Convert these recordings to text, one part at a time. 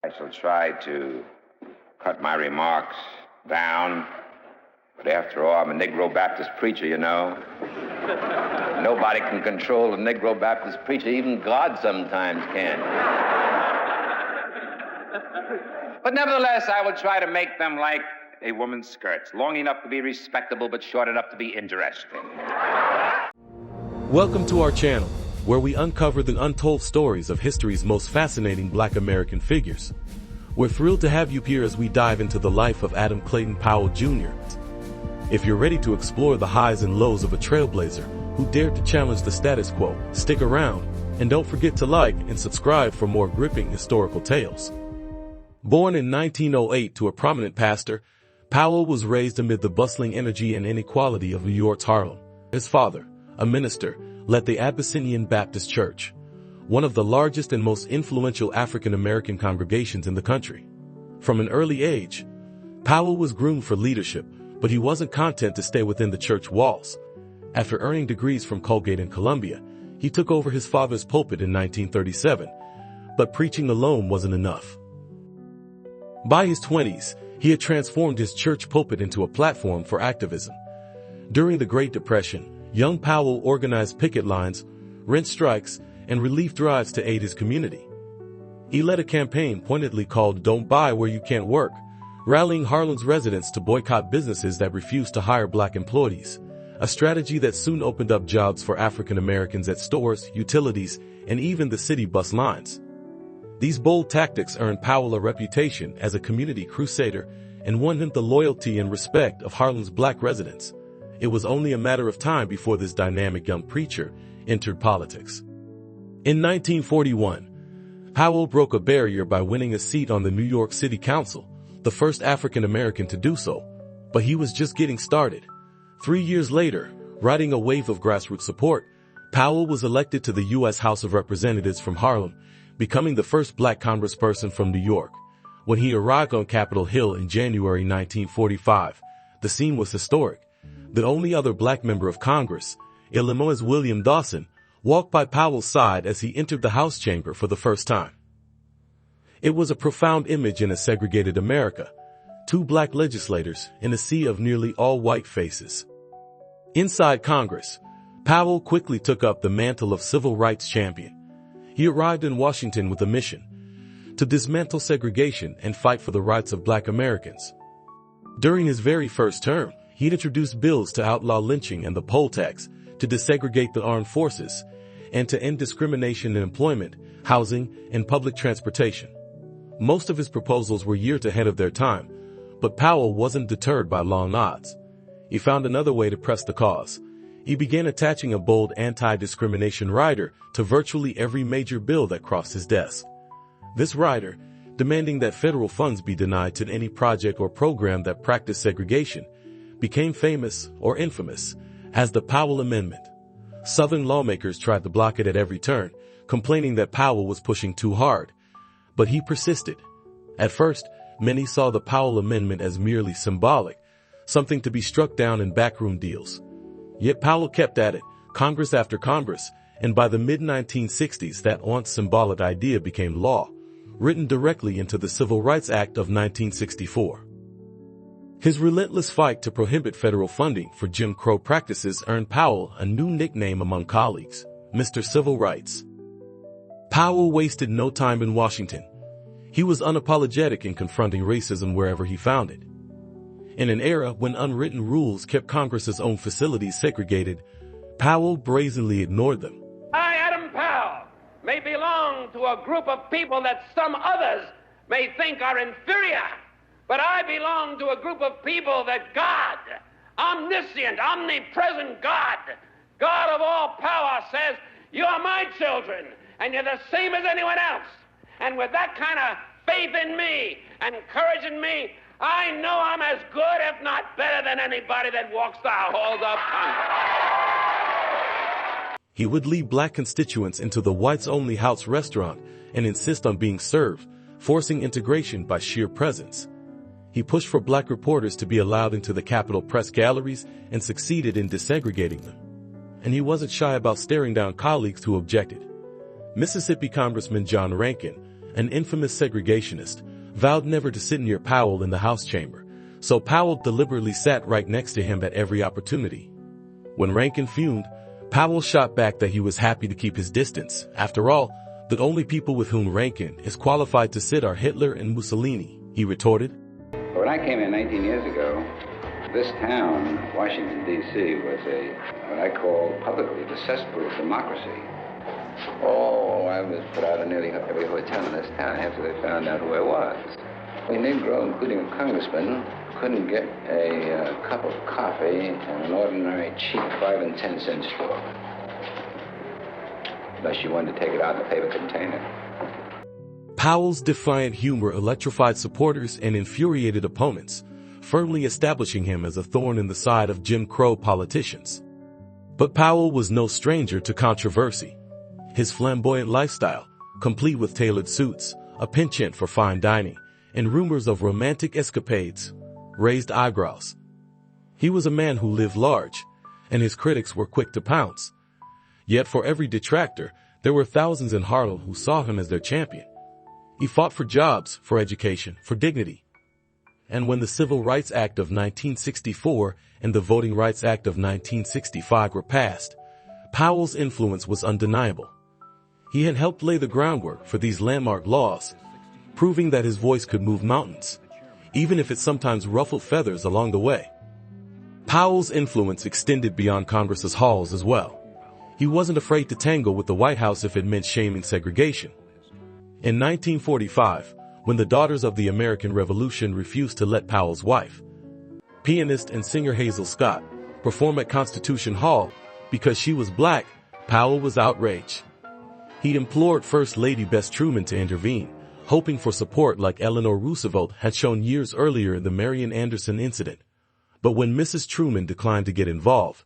I shall try to cut my remarks down, but after all, I'm a Negro Baptist preacher, you know. Nobody can control a Negro Baptist preacher, even God sometimes can. But nevertheless, I will try to make them like a woman's skirts, long enough to be respectable, but short enough to be interesting. Welcome to our channel, where we uncover the untold stories of history's most fascinating Black American figures. We're thrilled to have you here as we dive into the life of Adam Clayton Powell Jr. If you're ready to explore the highs and lows of a trailblazer who dared to challenge the status quo, stick around, and don't forget to like and subscribe for more gripping historical tales. Born in 1908 to a prominent pastor, Powell was raised amid the bustling energy and inequality of New York's Harlem. His father, a minister, led the Abyssinian Baptist Church, one of the largest and most influential African-American congregations in the country. From an early age, Powell was groomed for leadership, but he wasn't content to stay within the church walls. After earning degrees from Colgate and Columbia, he took over his father's pulpit in 1937, but preaching alone wasn't enough. By his 20s, he had transformed his church pulpit into a platform for activism. During the Great Depression, young Powell organized picket lines, rent strikes, and relief drives to aid his community. He led a campaign pointedly called "Don't Buy Where You Can't Work," rallying Harlem's residents to boycott businesses that refused to hire Black employees, a strategy that soon opened up jobs for African Americans at stores, utilities, and even the city bus lines. These bold tactics earned Powell a reputation as a community crusader and won him the loyalty and respect of Harlem's Black residents. It was only a matter of time before this dynamic young preacher entered politics. In 1941, Powell broke a barrier by winning a seat on the New York City Council, the first African American to do so, but he was just getting started. 3 years later, riding a wave of grassroots support, Powell was elected to the U.S. House of Representatives from Harlem, becoming the first Black congressperson from New York. When he arrived on Capitol Hill in January 1945, the scene was historic. The only other Black member of Congress, Illinois' William Dawson, walked by Powell's side as he entered the House chamber for the first time. It was a profound image in a segregated America, two Black legislators in a sea of nearly all white faces. Inside Congress, Powell quickly took up the mantle of civil rights champion. He arrived in Washington with a mission to dismantle segregation and fight for the rights of Black Americans. During his very first term, he'd introduced bills to outlaw lynching and the poll tax, to desegregate the armed forces, and to end discrimination in employment, housing, and public transportation. Most of his proposals were years ahead of their time, but Powell wasn't deterred by long odds. He found another way to press the cause. He began attaching a bold anti-discrimination rider to virtually every major bill that crossed his desk. This rider, demanding that federal funds be denied to any project or program that practiced segregation, became famous, or infamous, as the Powell Amendment. Southern lawmakers tried to block it at every turn, complaining that Powell was pushing too hard. But he persisted. At first, many saw the Powell Amendment as merely symbolic, something to be struck down in backroom deals. Yet Powell kept at it, Congress after Congress, and by the mid-1960s that once symbolic idea became law, written directly into the Civil Rights Act of 1964. His relentless fight to prohibit federal funding for Jim Crow practices earned Powell a new nickname among colleagues, Mr. Civil Rights. Powell wasted no time in Washington. He was unapologetic in confronting racism wherever he found it. In an era when unwritten rules kept Congress's own facilities segregated, Powell brazenly ignored them. I, Adam Powell, may belong to a group of people that some others may think are inferior. But I belong to a group of people that God, omniscient, omnipresent God, God of all power, says, you are my children, and you're the same as anyone else. And with that kind of faith in me and courage in me, I know I'm as good, if not better, than anybody that walks the halls of Congress. He would lead Black constituents into the whites-only house restaurant and insist on being served, forcing integration by sheer presence. He pushed for Black reporters to be allowed into the Capitol press galleries and succeeded in desegregating them. And he wasn't shy about staring down colleagues who objected. Mississippi Congressman John Rankin, an infamous segregationist, vowed never to sit near Powell in the House chamber, so Powell deliberately sat right next to him at every opportunity. When Rankin fumed, Powell shot back that he was happy to keep his distance. After all, the only people with whom Rankin is qualified to sit are Hitler and Mussolini, he retorted. When I came in 19 years ago, this town, Washington, D.C., was what I call publicly the cesspool of democracy. Oh, I was put out of nearly every hotel in this town after they found out who I was. A Negro, including a congressman, couldn't get a cup of coffee in an ordinary cheap 5 and 10 cent store, unless you wanted to take it out in a paper container. Powell's defiant humor electrified supporters and infuriated opponents, firmly establishing him as a thorn in the side of Jim Crow politicians. But Powell was no stranger to controversy. His flamboyant lifestyle, complete with tailored suits, a penchant for fine dining, and rumors of romantic escapades, raised eyebrows. He was a man who lived large, and his critics were quick to pounce. Yet for every detractor, there were thousands in Harlem who saw him as their champion. He fought for jobs, for education, for dignity. And when the Civil Rights Act of 1964 and the Voting Rights Act of 1965 were passed, Powell's influence was undeniable. He had helped lay the groundwork for these landmark laws, proving that his voice could move mountains, even if it sometimes ruffled feathers along the way. Powell's influence extended beyond Congress's halls as well. He wasn't afraid to tangle with the White House if it meant shaming segregation. In 1945, when the Daughters of the American Revolution refused to let Powell's wife, pianist and singer Hazel Scott, perform at Constitution Hall because she was black, Powell was outraged. He implored First Lady Bess Truman to intervene, hoping for support like Eleanor Roosevelt had shown years earlier in the Marian Anderson incident. But when Mrs. Truman declined to get involved,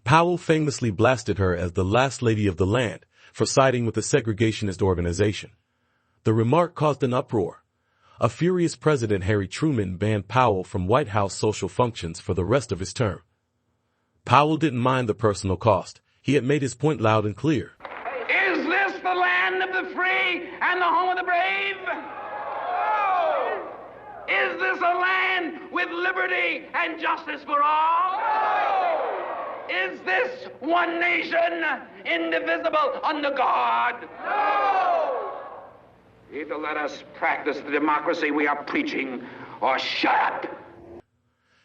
Powell famously blasted her as the last lady of the land for siding with the segregationist organization. The remark caused an uproar. A furious President Harry Truman banned Powell from White House social functions for the rest of his term. Powell didn't mind the personal cost. He had made his point loud and clear. Is this the land of the free and the home of the brave? No. Is this a land with liberty and justice for all? No. Is this one nation, indivisible, under God? No. Either let us practice the democracy we are preaching, or shut up.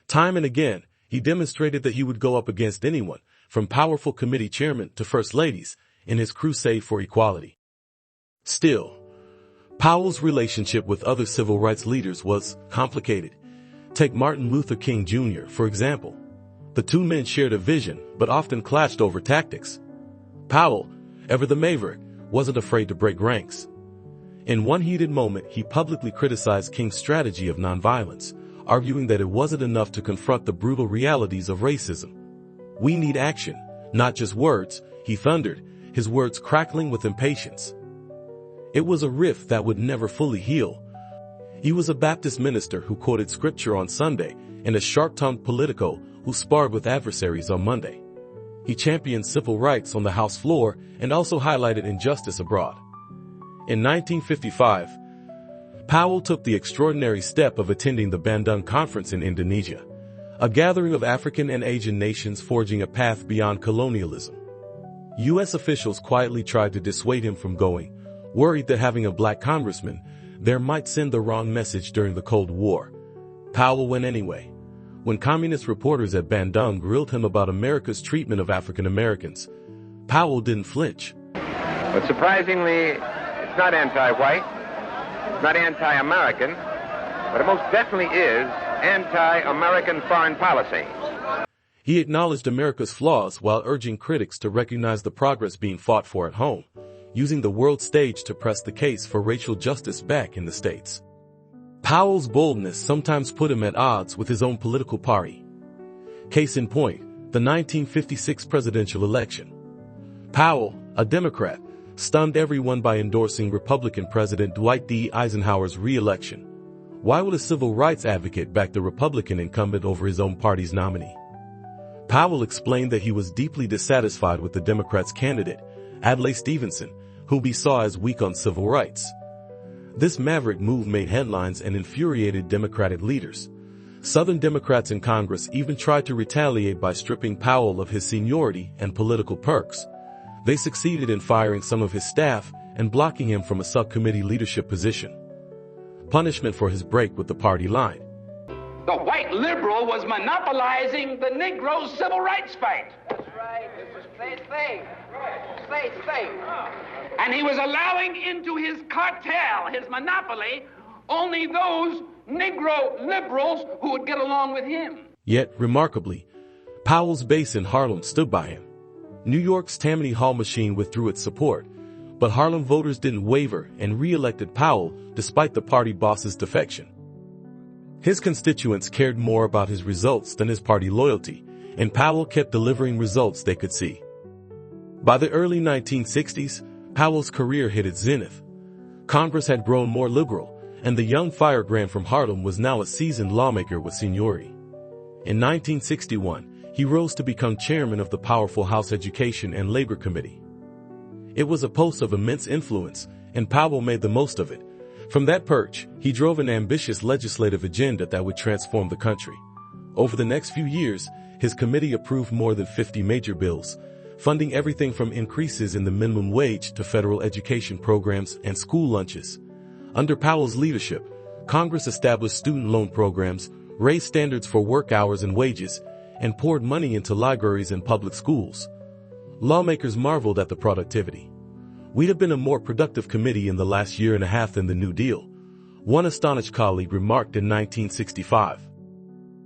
Time and again, he demonstrated that he would go up against anyone, from powerful committee chairmen to first ladies, in his crusade for equality. Still, Powell's relationship with other civil rights leaders was complicated. Take Martin Luther King Jr., for example. The two men shared a vision, but often clashed over tactics. Powell, ever the maverick, wasn't afraid to break ranks. In one heated moment, he publicly criticized King's strategy of nonviolence, arguing that it wasn't enough to confront the brutal realities of racism. "We need action, not just words," he thundered, his words crackling with impatience. It was a rift that would never fully heal. He was a Baptist minister who quoted scripture on Sunday and a sharp-tongued politico who sparred with adversaries on Monday. He championed civil rights on the House floor and also highlighted injustice abroad. In 1955, Powell took the extraordinary step of attending the Bandung Conference in Indonesia, a gathering of African and Asian nations forging a path beyond colonialism. U.S. officials quietly tried to dissuade him from going, worried that having a black congressman there might send the wrong message during the Cold War. Powell went anyway. When communist reporters at Bandung grilled him about America's treatment of African Americans, Powell didn't flinch. But surprisingly, it's not anti-white, it's not anti-American, but it most definitely is anti-American foreign policy. He acknowledged America's flaws while urging critics to recognize the progress being fought for at home, using the world stage to press the case for racial justice back in the States. Powell's boldness sometimes put him at odds with his own political party. Case in point, the 1956 presidential election. Powell, a Democrat, stunned everyone by endorsing Republican President Dwight D. Eisenhower's re-election. Why would a civil rights advocate back the Republican incumbent over his own party's nominee? Powell explained that he was deeply dissatisfied with the Democrats' candidate, Adlai Stevenson, whom he saw as weak on civil rights. This maverick move made headlines and infuriated Democratic leaders. Southern Democrats in Congress even tried to retaliate by stripping Powell of his seniority and political perks. They succeeded in firing some of his staff and blocking him from a subcommittee leadership position. Punishment for his break with the party line. The white liberal was monopolizing the Negro civil rights fight. That's right. This is state thing. State thing. And he was allowing into his cartel, his monopoly, only those Negro liberals who would get along with him. Yet, remarkably, Powell's base in Harlem stood by him. New York's Tammany Hall machine withdrew its support, but Harlem voters didn't waver and re-elected Powell despite the party boss's defection. His constituents cared more about his results than his party loyalty, and Powell kept delivering results they could see. By the early 1960s, Powell's career hit its zenith. Congress had grown more liberal, and the young firebrand from Harlem was now a seasoned lawmaker with seniority. In 1961, he rose to become chairman of the powerful House Education and Labor Committee. It was a post of immense influence, and Powell made the most of it. From that perch, he drove an ambitious legislative agenda that would transform the country. Over the next few years, his committee approved more than 50 major bills, funding everything from increases in the minimum wage to federal education programs and school lunches. Under Powell's leadership, Congress established student loan programs, raised standards for work hours and wages, and poured money into libraries and public schools. Lawmakers marveled at the productivity. "We'd have been a more productive committee in the last year and a half than the New Deal," one astonished colleague remarked in 1965.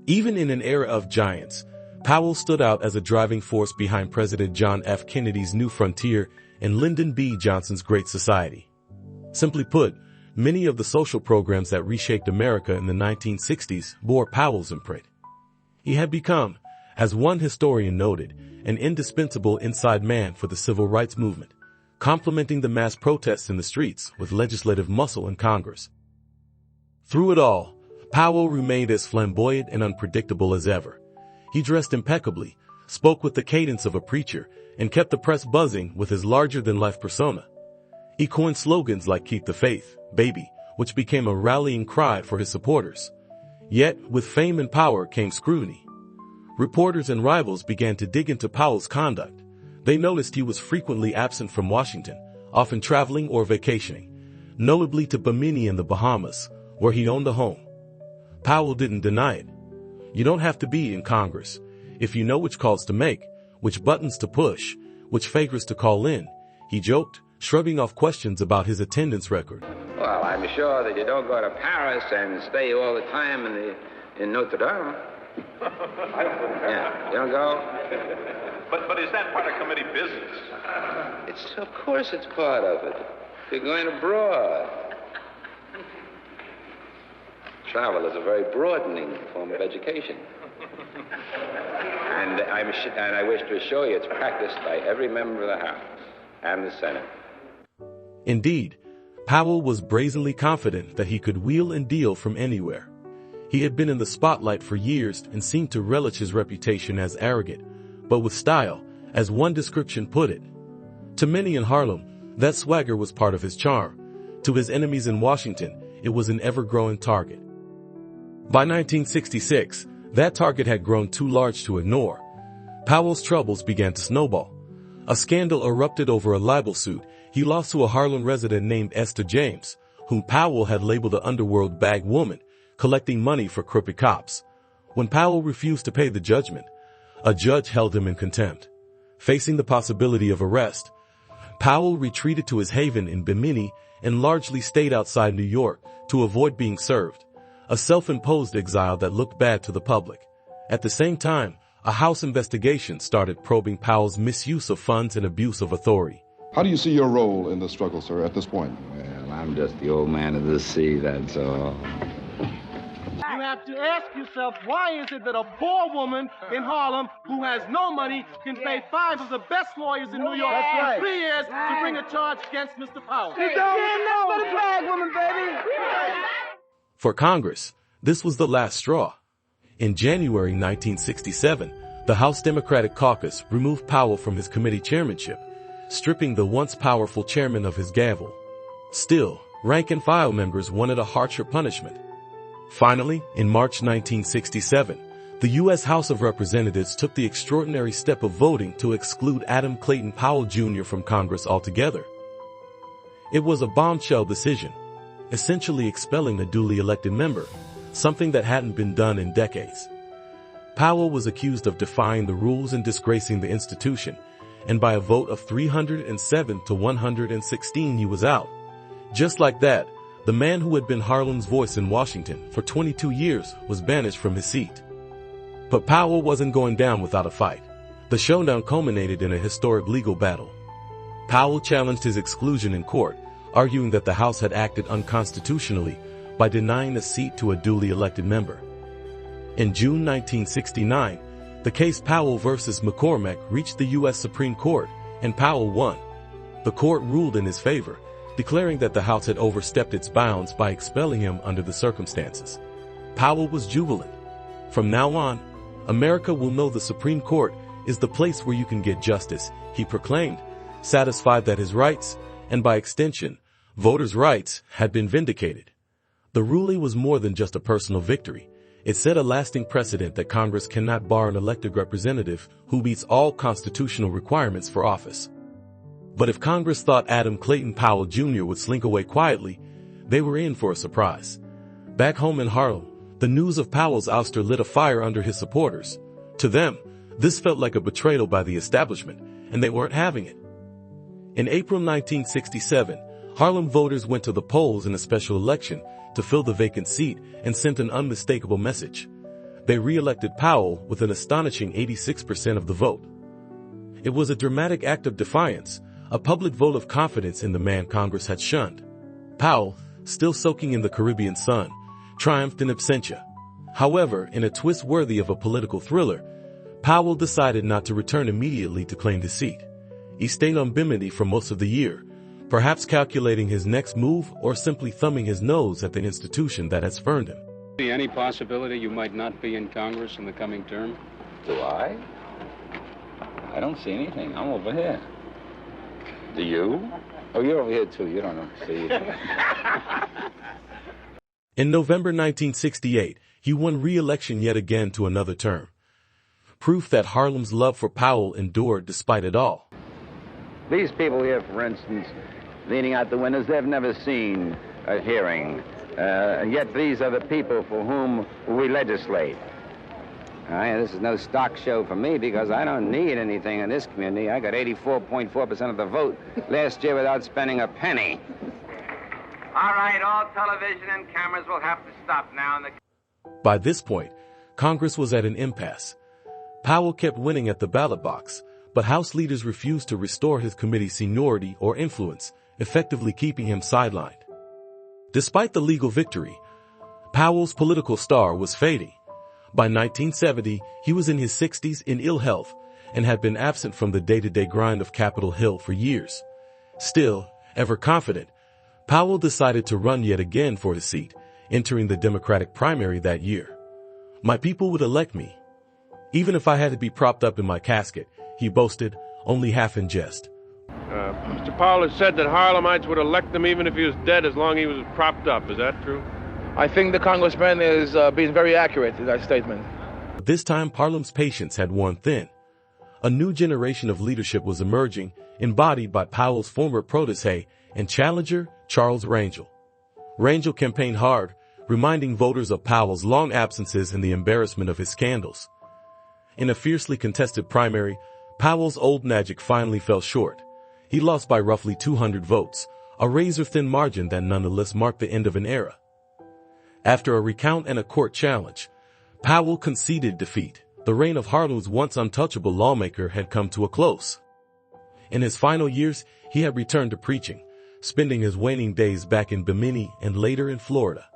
Even in an era of giants, Powell stood out as a driving force behind President John F. Kennedy's New Frontier and Lyndon B. Johnson's Great Society. Simply put, many of the social programs that reshaped America in the 1960s bore Powell's imprint. He had become, as one historian noted, an indispensable inside man for the civil rights movement, complementing the mass protests in the streets with legislative muscle in Congress. Through it all, Powell remained as flamboyant and unpredictable as ever. He dressed impeccably, spoke with the cadence of a preacher, and kept the press buzzing with his larger-than-life persona. He coined slogans like "Keep the Faith, Baby," which became a rallying cry for his supporters. Yet, with fame and power came scrutiny. Reporters and rivals began to dig into Powell's conduct. They noticed he was frequently absent from Washington, often traveling or vacationing, notably to Bimini in the Bahamas, where he owned a home. Powell didn't deny it. "You don't have to be in Congress if you know which calls to make, which buttons to push, which favors to call in," he joked, shrugging off questions about his attendance record. Well, I'm sure that you don't go to Paris and stay all the time in Notre Dame. I don't go. Yeah, you don't go? But is that part of committee business? Of course it's part of it. You're going abroad. Travel is a very broadening form of education. And I wish to assure you it's practiced by every member of the House and the Senate. Indeed, Powell was brazenly confident that he could wheel and deal from anywhere. He had been in the spotlight for years and seemed to relish his reputation as arrogant, but with style, as one description put it. To many in Harlem, that swagger was part of his charm. To his enemies in Washington, it was an ever-growing target. By 1966, that target had grown too large to ignore. Powell's troubles began to snowball. A scandal erupted over a libel suit he lost to a Harlem resident named Esther James, whom Powell had labeled an underworld bag woman, collecting money for crooked cops. When Powell refused to pay the judgment, a judge held him in contempt. Facing the possibility of arrest, Powell retreated to his haven in Bimini and largely stayed outside New York to avoid being served, a self-imposed exile that looked bad to the public. At the same time, a House investigation started probing Powell's misuse of funds and abuse of authority. How do you see your role in the struggle, sir, at this point? Well, I'm just the old man of the sea, that's all. You have to ask yourself, why is it that a poor woman in Harlem who has no money can pay 5 of the best lawyers in New York in 3 years to bring a charge against Mr. Powell? For Congress, this was the last straw. In January 1967, the House Democratic Caucus removed Powell from his committee chairmanship, stripping the once powerful chairman of his gavel. Still, rank-and-file members wanted a harsher punishment. Finally, in March 1967, the U.S. House of Representatives took the extraordinary step of voting to exclude Adam Clayton Powell Jr. from Congress altogether. It was a bombshell decision, essentially expelling a duly elected member, something that hadn't been done in decades. Powell was accused of defying the rules and disgracing the institution, and by a vote of 307 to 116 he was out. Just like that, the man who had been Harlem's voice in Washington for 22 years was banished from his seat. But Powell wasn't going down without a fight. The showdown culminated in a historic legal battle. Powell challenged his exclusion in court, arguing that the House had acted unconstitutionally by denying a seat to a duly elected member. In June 1969, the case Powell versus McCormack reached the U.S. Supreme Court, and Powell won. The court ruled in his favor, declaring that the House had overstepped its bounds by expelling him under the circumstances. Powell was jubilant. From now on, America will know the Supreme Court is the place where you can get justice, he proclaimed, satisfied that his rights, and by extension, voters' rights, had been vindicated. The ruling was more than just a personal victory. It set a lasting precedent that Congress cannot bar an elected representative who meets all constitutional requirements for office. But if Congress thought Adam Clayton Powell Jr. would slink away quietly, they were in for a surprise. Back home in Harlem, the news of Powell's ouster lit a fire under his supporters. To them, this felt like a betrayal by the establishment, and they weren't having it. In April 1967, Harlem voters went to the polls in a special election to fill the vacant seat and sent an unmistakable message. They re-elected Powell with an astonishing 86% of the vote. It was a dramatic act of defiance, a public vote of confidence in the man Congress had shunned. Powell, still soaking in the Caribbean sun, triumphed in absentia. However, in a twist worthy of a political thriller, Powell decided not to return immediately to claim his seat. He stayed on Bimini for most of the year, perhaps calculating his next move or simply thumbing his nose at the institution that had spurned him. Any possibility you might not be in Congress in the coming term? Do I? I don't see anything. I'm over here. Do you? Oh, you're over here too. You don't see it. In November 1968, he won re-election yet again to another term. Proof that Harlem's love for Powell endured despite it all. These people here, for instance, leaning out the windows, they've never seen a hearing. And yet these are the people for whom we legislate. This is no stock show for me because I don't need anything in this community. I got 84.4% of the vote last year without spending a penny. All right, all television and cameras will have to stop now. By this point, Congress was at an impasse. Powell kept winning at the ballot box, but House leaders refused to restore his committee seniority or influence, effectively keeping him sidelined. Despite the legal victory, Powell's political star was fading. By 1970, he was in his 60s in ill health and had been absent from the day-to-day grind of Capitol Hill for years. Still, ever confident, Powell decided to run yet again for his seat, entering the Democratic primary that year. My people would elect me, even if I had to be propped up in my casket, he boasted, only half in jest. Mr. Powell has said that Harlemites would elect him even if he was dead as long as he was propped up. Is that true? I think the congressman is being very accurate in that statement. This time, Harlem's patience had worn thin. A new generation of leadership was emerging, embodied by Powell's former protege and challenger, Charles Rangel. Rangel campaigned hard, reminding voters of Powell's long absences and the embarrassment of his scandals. In a fiercely contested primary, Powell's old magic finally fell short. He lost by roughly 200 votes, a razor-thin margin that nonetheless marked the end of an era. After a recount and a court challenge, Powell conceded defeat. The reign of Harlem's once untouchable lawmaker had come to a close. In his final years, he had returned to preaching, spending his waning days back in Bimini and later in Florida.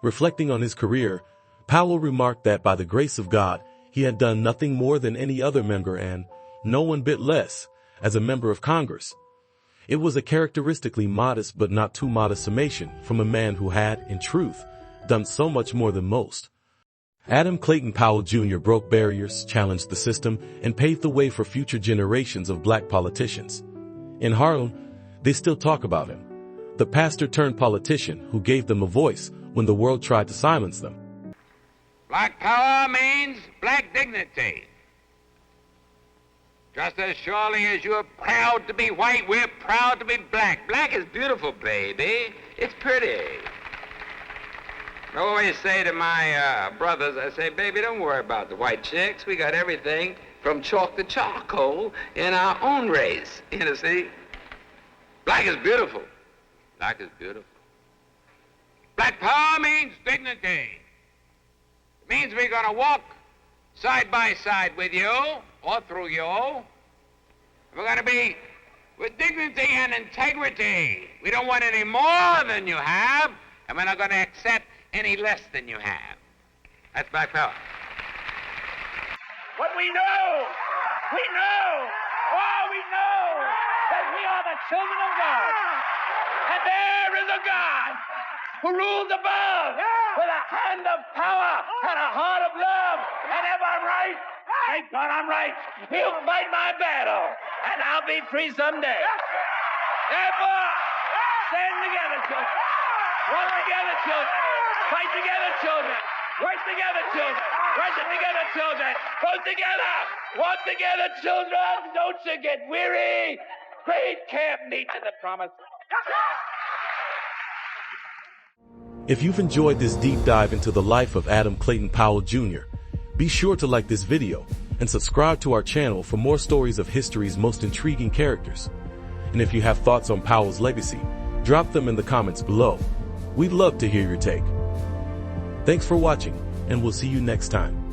Reflecting on his career, Powell remarked that by the grace of God, he had done nothing more than any other member and no one bit less as a member of Congress. It was a characteristically modest but not too modest summation from a man who had, in truth, done so much more than most. Adam Clayton Powell Jr. broke barriers, challenged the system, and paved the way for future generations of black politicians. In Harlem, they still talk about him. the pastor turned politician who gave them a voice when the world tried to silence them. Black power means black dignity. Just as surely as you're proud to be white, we're proud to be black. Black is beautiful, baby. It's pretty. I always say to my brothers, I say, baby, don't worry about the white chicks. We got everything from chalk to charcoal in our own race. You see? Black is beautiful. Black is beautiful. Black power means dignity. It means we're going to walk side by side with you or through you. We're going to be with dignity and integrity. We don't want any more than you have, and we're not going to accept any less than you have. That's black power. What we know that we are the children of God. And there is a God who rules above with a hand of power and a heart of love. And if I'm right, thank God I'm right. He'll fight my battle, and I'll be free someday. Therefore, stand together, children. Work together, children. Fight together, children. Work together, children. Worship together, children. Vote together. Walk together, children. Don't you get weary. Great camp meet in the promised land. If you've enjoyed this deep dive into the life of Adam Clayton Powell Jr., be sure to like this video and subscribe to our channel for more stories of history's most intriguing characters. And if you have thoughts on Powell's legacy, drop them in the comments below. We'd love to hear your take. Thanks for watching, and we'll see you next time.